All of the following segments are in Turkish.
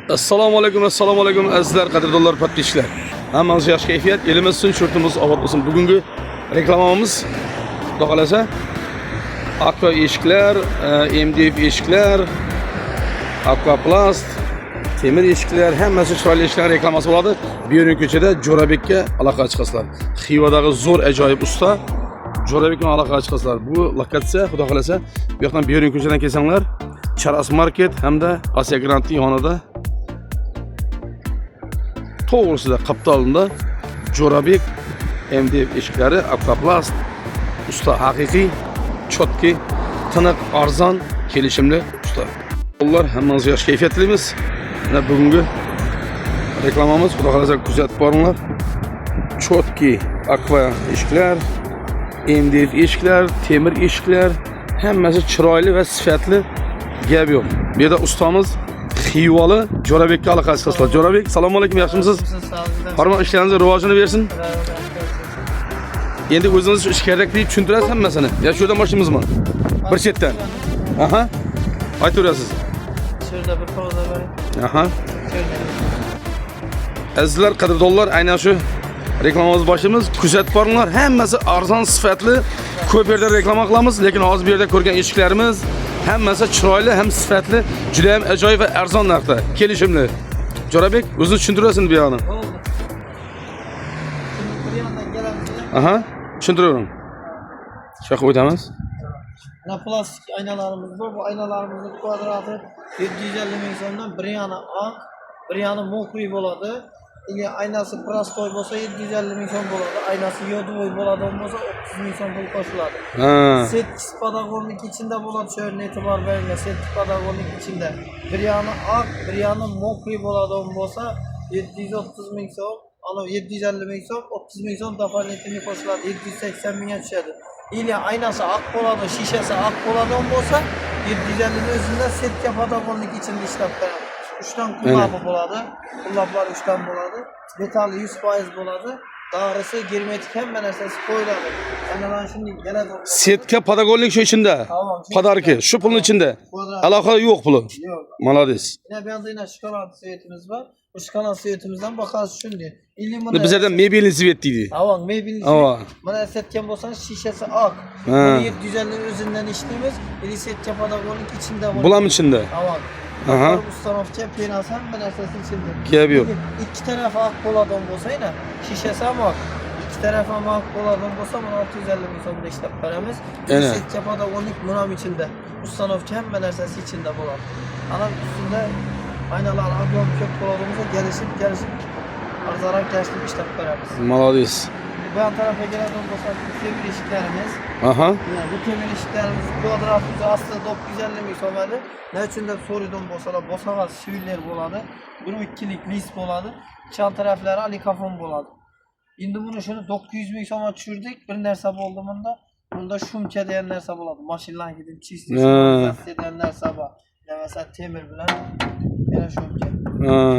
Assalomu alaykum azizlar, qadrdonlar, podpischilar. Hammangizga yaxshi kayfiyat, elimiz uchun, shurtimiz obod bo'lsin. Bugungi reklamamiz xudo xolasa Aqua eshiklar, MDF eshiklar, Aquaplast, temir eshiklar, hammasi chiroyli eshiklar reklamasi bo'ladi. Buyurun ko'chada Jo'rabekka aloqa chiqasizlar. Xivadagi zo'r ajoyib usta Jo'rabek bilan aloqa chiqasizlar. Bu lokatsiya xudo xolasa bu yoqdan Buyurun ko'chadan kelsanglar, Charas Market hamda Asiya Grand yonida to'g'risida Qaptalında Jo'rabek MDF eshiklari, Aquaplast, usta haqiqiy, chotki, tiniq, arzon, kelishimli usta. Ular hammangizga yaxshi kayfiyat tilaymiz. Mana bugungi reklamamiz xudo xolasa kuzatib boringlar. Chotki aqua eshiklar, MDF eshiklar, temir eshiklar, hammasi chiroyli va sifatli. Gap yo'q. Bu yerda ustamiz Xivali Jo'rabekka aloqa chiqasizlar. Jo'rabek, assalomu alaykum, yaxshimisiz? Hormat, ishlaringiz rivojini bersin. Endi o'zingiz ish kerak deb tushuntirasiz hammasini. Ya shu yerdan boshlaymiz-mi? Bir chetdan. Aha. Aytaverasiz. Şurada bir pauza bering. Aha. Azizlar, qadrdonlar, aynan shu reklamamiz boshimiz. Kuzatib boringlar, hammasi arzon, sifatli. Ko'p yerda reklama qilamiz, lekin hozir bu yerda ko'rgan eshiklarimiz hammasi chiroyli, ham sifatli, juda ham ajoyib va arzon narxda, kelishimli. Jo'rabek, o'zingiz tushuntirasiz bu yoqni. Bir yandan gelemiz. Aha, tushuntiravering. Shoqib o'tamiz. Mana plastik aynalarımız var. Bu aynalarımızın kvadratı 750 ming so'mdan bir yana ak, bir yana mokriy bo'ladi. Eğer aynası prostoy bo'lsa 750 ming so'm bo'ladi. Aynası yodovoy bo'ladigan bo'lsa 30 ming so'm pul qo'shiladi. Set padagonlik içinde bo'ladi. Şöyle e'tibor beringlar, set padagonlik içinde. Bir yana ak, bir yana mokriy bo'ladigan bo'lsa 730 ming so'm, ana 750 ming so'm, 30 ming so'm doполнительный qo'shiladi. 780 mingga tushadi. İlla aynası ak bo'ladi, şişesi ak bo'ladigan bo'lsa 750 ning o'zida setka padagonlik içinde ishlab beradi. 3'ten kullabı bo'ladi. Kullablar 3'ten bo'ladi. Metali 100% bo'ladi. Darisi germetik hamma narsasi qo'yiladi. Ana mana shunday keladi. Setka padagonlik shu ichida. Tamam. Padarki shu pulning ichida. Aloqa yo'q puli. Yo'q. Молодец. Yine bir yanda yine şokolad suyetimiz var. Bu şokolad suyetimizden bakarız şunday. Bizlerden mebelin sivet deydi. Tamam, mebelin sivet. Mana setken bolsanız şişesi ak. Bunu 750 özünden içtiğimiz eli setke padagonlik içinde var. Bulam içinde. Tamam. Aha. Ustanofça penasan ben esasın içinde. Gap yok. İki tarafı ak boladan bolsa yine şişesi ama ak. İki tarafı ama ak boladan bolsa bunu 650 ming so'mda ishlab beramiz. Eli setke padagonlik bunam içinde. Ustanofça ben esası içinde bolar. Ana üstünde aynalar ablom köp boladığımızda gelişip arzarak yaşlı işlep beramiz. Молодец. Bu yan tarafa gelen olursa temir eshiklarimiz. Aha. Yani bu temir eshiklarimiz kvadratımızda aslında 950 ming so'madi. Ne için de soruydum bolsalar, bosağa siviller bo'ladi. Bunu ikkilik lis bo'ladi. Chan taraflari alikafon bo'ladi. Endi buni shuni 900 ming so'mga tushirdik. Bir narsa bo'ldi bunda. Bunda shumka degan narsa bo'ladi. Mashinalarning chistiy degan narsa bor. Ya mesela temir bilen yana shumka.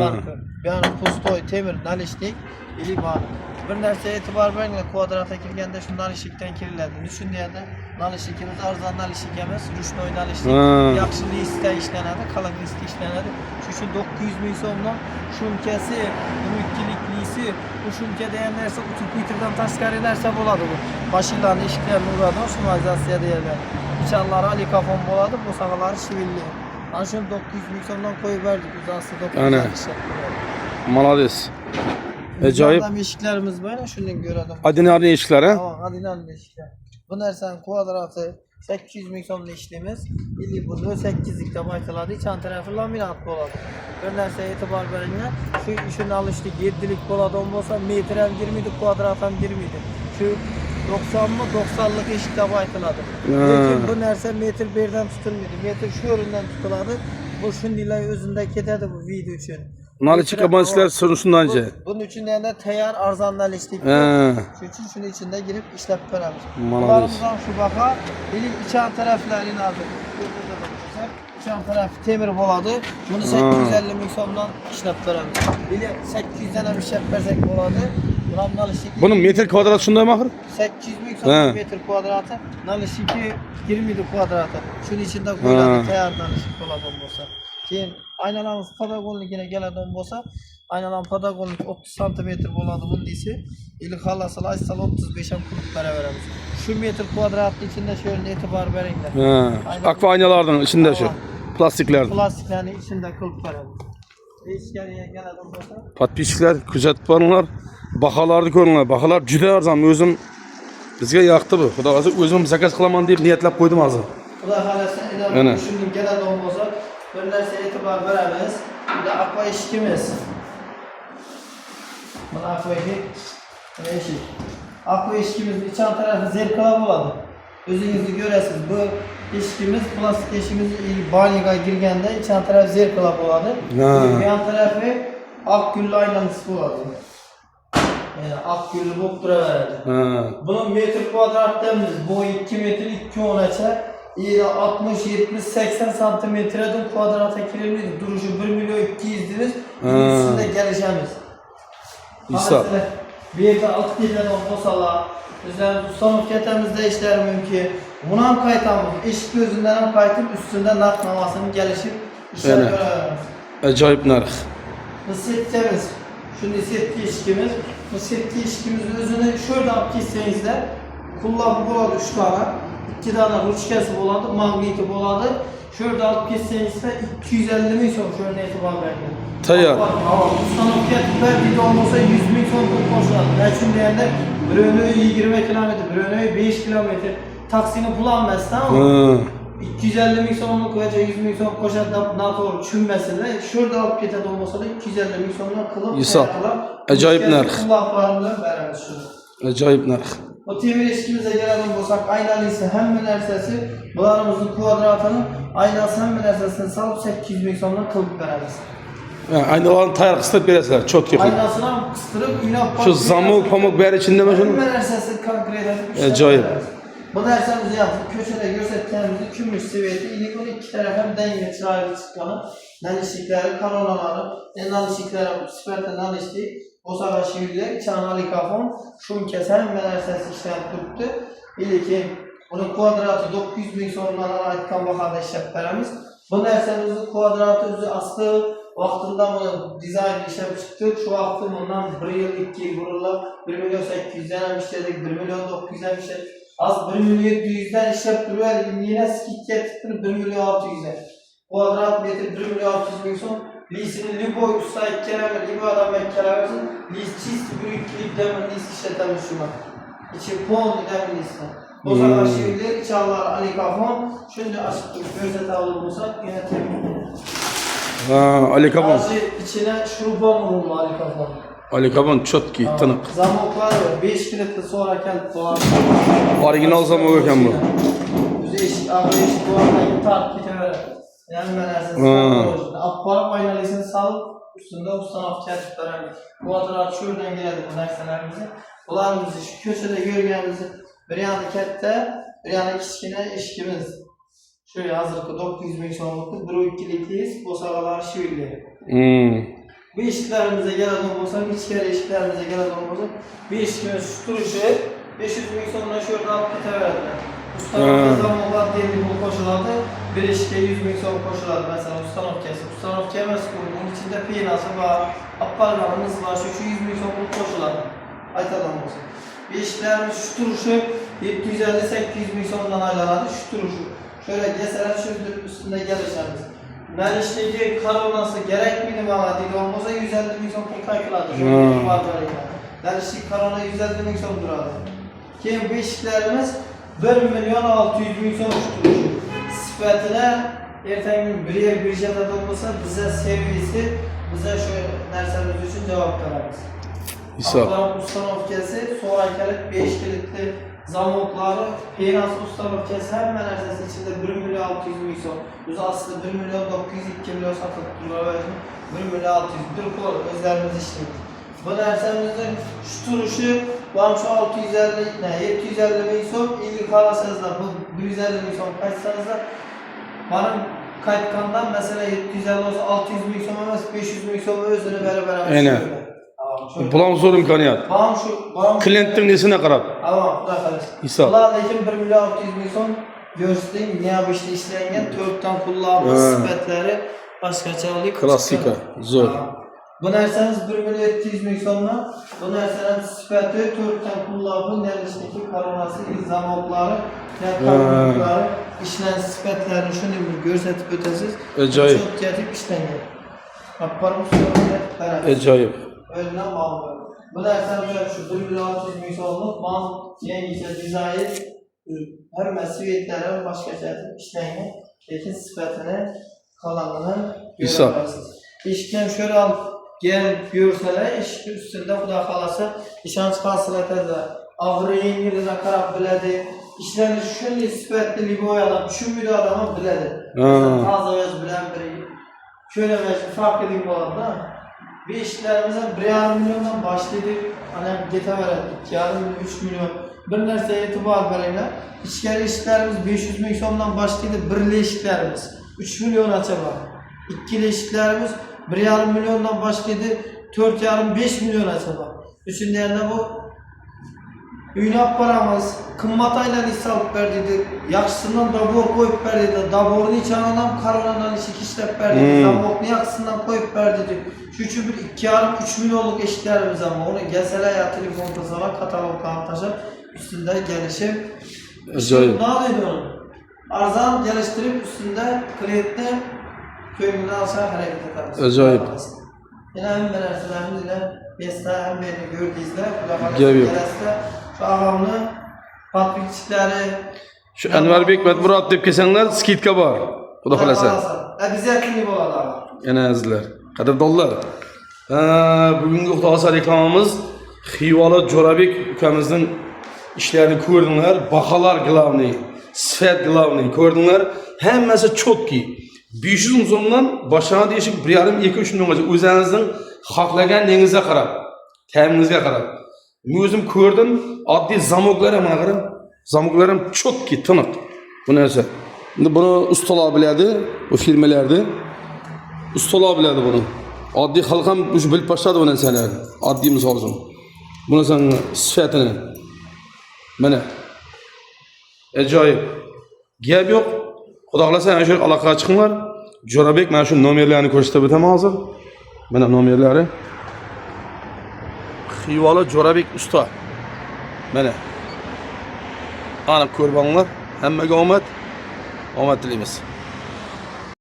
Farkı. Yani pustoy temir nalishlik ili bor. Bir narsa e'tibor bering, kvadrata kirganda shu nalishlikdan kiriladi. Shundayda nalishligimiz arzon nalishlik emas, rushnoy nalishlik. Yaxshi lisda ishlanadi, qalin lisda ishlanadi. Shu 900 ming so'mdan shumkasi, ikkilik lisi, bu shumka degan narsa 30 metrdan tashqari narsa bo'ladi bu. Mashinalarning eshiklarini uradi, shumalizatsiya deyiladi. İçanları alikafon bo'ladi, bu sağaları shivilli. Ana shuni 900 ming so'mdan qo'yib berdik, o'zi aslida 900 ming. Молодец. Ajoyib. Adam eshiklarimiz bor, shundan ko'radim. Ordinarniy eshiklar, ha? Tamam, ordinarniy eshiklar. Bu narsaning kvadratı 800 ming so'mda ishlaymiz. İli bu 8lik deb aytiladi, chan tarafı laminat bo'ladi. Bir narsa e'tibor beringlar, shu ishini olishlik 7lik bo'ladigan bo'lsa, metr ham girmaydi, kvadrat ham girmaydi. Shu 90 mı 90'lık eshik deb aytiladi. Lekin bu narsa metr berdan tutilmaydi. Metr shu o'rindan tutiladi. Bu shunday o'zida ketadi bu video uchun. Nalishlik abonentlar shundancha. Bunun için de tayyor arzon nalishlik. Shuning uchun shuni ichida girib ishlab beramiz. Bularımızdan şu baqa, ilk içan taraflarini aldık. İçan tarafı temir bo'ladi. Bunu 850 ming so'mdan ishlab beramiz. Bili 800 dan ham ishlab bersak bo'ladi. Bunun metr kvadrat shunday mahir? 800 ming so'm metr kvadrati, nalishiki 20 kvadratı. Şunun içinde qo'yiladi, tayyor nalishlik bo'ladigan bo'lsa. Keyin aynalarımız padagonligine keladigan bo'lsa, aynalar padagonlik 30 cm bo'ladi bundisi. İlk halasal aysal 35 ham qilib beraveramiz. Şu metr kvadratning içinde şöyle e'tibor beringlar. Ha. Akva aynalardan içinde şu. Plastikler. Plastiklarning içinde qilib beramiz. Eskariga keladigan bo'lsa, Podpisчиклар kuzatib boringlar. Bahalarni ko'ringlar. Bahalar juda arzon. O'zim bizga yoqdi bu. Xudo xohlasa o'zim zakaz qilaman deb niyatlab qo'ydim hozir. Xudo xohlasa Ana. shundan keladigan bo'lsa, bir narsa e'tibor beramiz. Bu akva eshikimiz. Mana akva eshik. Akva eshikimizning iç tarafı zerkala bo'ladi. O'zingiz görəsiniz. Bu eshikimiz plastik eshikimiz baliga girganda iç tarafı zerkala bo'ladi. Yan tarafı ak güllü aynamız bo'ladi. Yani ak güllü bo'lib turaveradi. Bunun metr kvadratlarımız boyu 2 metr 2.10'a 60, 70, 80 santimetreden kvadrata kirilmeydi. Duruşu 1 milyon 200 diriz. Üstünde gelişemiz. İsa. Bir yerde 6 dilden olmasalar, bizler ustanıp ketemizde işler mümkün. Buna kayıtamız, eşik gözünden kayıtıp üstünde naknamasını gelişip işler görüyoruz. Acayip narx. Bu setkemiz, şimdi setki eşikimiz. Bu setki eşikimizin özünü şöyle alıp gitseniz de kullanıp buladı 3 tane. 2 tane ruçkası buladı, magneti buladı. Şöyle alıp gitseniz de 250 bin son şöyle etibar verdi. Tayyar. Ustanıp ketipler bir de olmasa 100 bin son koşuladı. Ne için diyende bir önü 20 kilometre, bir önü 5 kilometre taksini bulamaz tamam mı? 250 bin sonluk veya 100 bin son koşar da NATO çünmesinler. Şurada alıp getirdi olmasa da 250 bin sonuna kılıp İsa. Acayip narx. Kulaklarını veririz şunu. Acayip narx. O temir eşkimize gelen olsak aynalıysa hem nersesi bularımızın kvadratının aynası hem nersesini salıp 800 bin sonuna kılıp veririz. Aynalarını tayar kıstırıp verirler. Çok iyi. Aynasına kıstırıp yine Şu zamuk pamuk ber içinde mi şunu? hem nersesi konkret edip işte Acayip. Bu dersimizi yaptık. Köşede görsetkenimizi kümüş seviyeti ilik onu iki taraf hem denge çırağıyla çıkanı nalişlikleri, kanonaları, nalişlikleri, süperten nalişlik, o savaş şiirler, çağın alikafon, şun keser, menersesi işlem tuttu. İliki onun kvadratı 900 bin sorunlarına aitkan bakada işlep veremiz. Bu dersimizin kvadratı üzü aslı vaktinde mı dizayn işlep çıktık. Şu vakti bundan 1 yıl 2 yıl vururlar. 1 milyon 800'den işledik, 1 milyon 900'den işledik. Az 1 milyon 700'den işlep duruyor. Yine skit getirdik 1 milyon 600'den. Kvadrat metre 1 milyon 600 bin son. Lisini liboy usta ekkeleme, libo adam ekkelemezsin. Lis çisti büyük kilip demin lis işletemiz şuna. İçi pon demin lisine. O zaman şiirler, içallar alikafon. Şimdi açıklık gözet alırmışsak yine temin. Alikafon. Bazı içine şuruban vurulma alikafon. Alikafon çotki, tınık. Zamoklar var. 5 kilitli sonra gelip dolar. Orijinal zamok ekan bu. Düze eşik, ağır eşik dolardan tart biteverir. Yani menersiniz. Akbarıp aynalısını salıp üstünde ustanaf kesip verelim. Bu kvadrat şuradan geldi bu nerselerimizi. Bularımızı şu köşede görgenimizi bir yana kette, bir yana kiçkine eşikimiz. Şöyle hazırkı 900 bin sonluklu, bir ikiliyiz, bu sağlar şiirli. Bu eşiklerimize gelen olursa, iç kere eşiklerimize gelen olursa, bir eşikimiz şu duruşu 500 bin sonuna şurada alıp biteverdiler. Ustanaf zamanlar diyelim bu koşuladı, bir eşike 100 bin son koşuladı mesela ustanaf kesip, ustanaf kemez bunun içinde pinası var, apparlarımız var, şu 100 bin son koşuladı. Aytadan olsun. Bir eşiklerimiz şu duruşu 750-800 bin sondan ayrıladı, şu duruşu. Şöyle keseler şu üstünde gelişlerimiz. Menişteki karonası gerek miydi bana dedi olmasa 150 bin son kaykıladı. Şöyle var böyle. Menişteki karona 150 bin son duradı. Ki bu eşiklerimiz 1 milyon 600 bin son uçturuşu. Sıfatına ertəyin gün bir yer bir şeyde olmasa bize servisi, bize şöyle derslerimiz için cevap veririz. Aktarım ustanov kesi, sonra gelip 5 kilitli zamokları, Penas ustanov kesi hemen neredeyse içinde 1 milyon 600 bin son. Biz aslında 1 milyon 902 milyon satılık durlar 1 milyon 600 bir kol özlerimiz işledik. Bu dersimizde şu turuşu var şu 650 ne 750 bin son ilgi kalasınız da bu 150 bin son kaçsanız da benim kayıtkandan mesela 750 olsa 600 bin son olmaz 500 bin son özünü beraber aynen. Bulan zor imkaniyat. Klientin nesine qarab? Tamam, bu da İsa. Bunlar lekin 1 milyon 600 bin son görsün ne yapıştı işleyen 4'ten kullanmış sıfatları boshqachalik. Klassika, zo'r. Bu narsamiz 1.700 ming so'mdan. Bu narsaning sifati 4 dan pullarning nelishniki koronasi, zamoqlari, qaroqlari, ishlanish sifatlarini shuni bir ko'rsatib o'tasiz. Ajoyib. Çok yetib ishlangan. Aparib so'raydi, qarang. Ajoyib. O'zidan ma'lum. Bu narsamiz shu 1.600 ming so'mlik man yangicha dizayn, hamma sifatlari boshqacha ishlangan, lekin sifatini qalamini Hisob. Eshikdan şöyle al gel görseler, eshik üstünde Xudo xolasa ishonch hosil etadi. Og'ir yengilini qarab biladi. İşlanish shunday sifatli bo'yalab tushunmaydi odam biladi. Toza o'z bilan biri ko'ramash farqli bo'ladi. Bu ishlarimiz 1,5 milliondan boshlaydi. Ana ketaveradi. 2,5 million, 3 million. Bir narsa e'tibor beringlar. İchkari ishlarimiz 500 ming so'mdan boshlaydi. Birli ishlarimiz 3 million açabar. İkili ishlarimiz 1,5 milyondan başladı, 4,5-5 milyon açabar. Üçüncü yerine bu uynab paramız, qimmat aylanish solib berdi, yaxshisidan dabor qo'yib berdi, daborni ichanidan qaronadan ishlab berdi, zamoqni yaxshisidan qo'yib berdi. Shuning uchun bir 2,5-3 milyonlik eshiklarimiz ham bor. Uni kelsalar ya telefon qilsalar, katalogga tashib, üstünde gelişim. Ajoyib. Ne oluyor? Arzan geliştirip üstünde kliyentni ko'nglidan olsa harakat etamiz. Ajoyib. Yana hamma narsalarimiz ila besda hammani ko'rdingizlar. Gap yo'q. Şu avamni podpисчиклari Shu Anvarbek Matmurod deb kelsanglar, skitka bor. Xudo xolasa. Обязательно bo'ladi ava. Yana azizlar, qadrdonlar. Bugungi Xudo xolasa reklamamiz Xiyvoli Jo'rabek ukamizning ishlarini ko'rdinglar. Baholar glavniy, sifat glavniy ko'rdinglar. Hammasi chotki. 500 ming so'mdan boshlanadi eshik 1,5-2-3 milliongacha o'zingizning xohlaganingizga qarab, ta'mingizga qarab. Men o'zim ko'rdim, oddiy zamoklar ham qarab, zamoklar ham chotki, tiniq. Bu narsa. Endi buni ustalar biladi, bu firmalarda ustalar biladi buni. Oddiy xalq ham o'sha bilib boshladi bu narsalarni. Oddiy misol uchun. Bu narsaning sifatini. Mana. Ajoyib. Gap yo'q. Xudo xolasa ana shu aloqaga chiqinglar. Jo'rabek mana shu nomerlarni ko'rsatib o'taman hozir. Mana nomerlari. Xiyvoli Jo'rabek usta. Mana. Ana ko'rib olinglar. Hammaga omad. Omad tilaymiz.